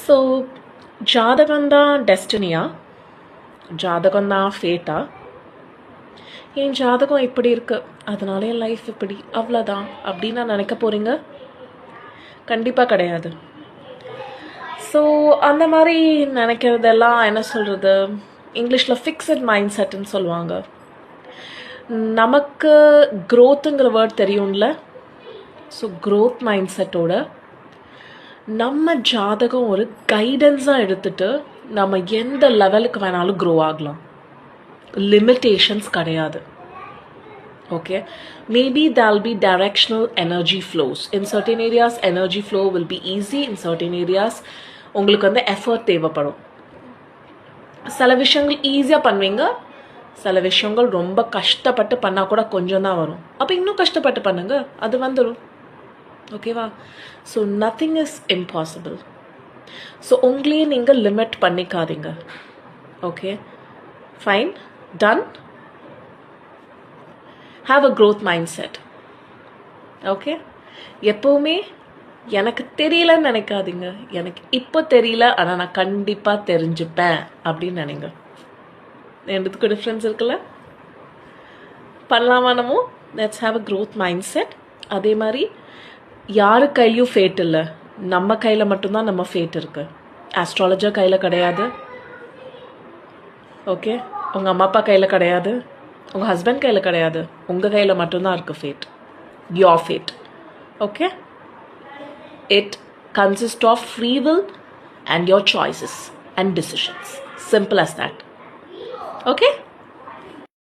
So ஜாதகம் தான் டெஸ்டினியா, ஜாதகம் தான் ஃபேட்டா, என் ஜாதகம் இப்படி இருக்கு அதனால என் லைஃப் இப்படி அவ்வளோதான் அப்படின்னு நான் நினைக்க போகிறீங்க? கண்டிப்பாக கிடையாது. ஸோ அந்த மாதிரி நினைக்கிறதெல்லாம் என்ன சொல்கிறது, இங்கிலீஷில் ஃபிக்ஸட் மைண்ட் செட்டுன்னு சொல்லுவாங்க. நமக்கு க்ரோத்துங்கிற வேர்ட் தெரியும்ல. ஸோ க்ரோத் மைண்ட் செட்டோட நம்ம ஜாதகம் ஒரு கைடன்ஸாக எடுத்துகிட்டு நம்ம எந்த லெவலுக்கு வேணாலும் க்ரோ ஆகலாம். லிமிட்டேஷன்ஸ் கிடையாது. Okay, maybe there'll be directional energy flows. In certain areas energy flow will be easy, in certain areas உங்களுக்கு வந்து எஃபர்ட் தேவைப்படும். சில விஷயங்கள் ஈஸியாக பண்ணுவீங்க, சில விஷயங்கள் ரொம்ப கஷ்டப்பட்டு பண்ணால் கூட கொஞ்சம் தான் வரும். அப்போ இன்னும் கஷ்டப்பட்டு பண்ணுங்க, அது வந்துடும். ஓகேவா? So nothing is impossible. So உங்களையே நீங்கள் லிமிட் பண்ணிக்காதீங்க. Okay, fine, done. Have a growth mindset. Okay, எப்போவுமே எனக்கு தெரியலன்னு நினைக்காதீங்க. எனக்கு இப்போ தெரியல, ஆனால் நான் கண்டிப்பாக தெரிஞ்சுப்பேன் அப்படின்னு நினைங்க. ரெண்டுத்துக்கும் டிஃப்ரென்ஸ் இருக்குல்ல? பண்ணலாமா நம்ம? Let's have a growth mind set. அதே மாதிரி யாரு கையும் ஃபேட் இல்லை, நம்ம கையில் மட்டும்தான் நம்ம ஃபேட் இருக்குது. ஆஸ்ட்ராலஜர் கையில் கிடையாது. ஓகே, உங்கள் அம்மா அப்பா கையில் கிடையாது, உங்கள் ஹஸ்பண்ட் கையில் கிடையாது, உங்கள் கையில் மட்டும்தான் இருக்குது fate. Your fate. Okay, it consist of free will and your choices and decisions. Simple as that. Okay?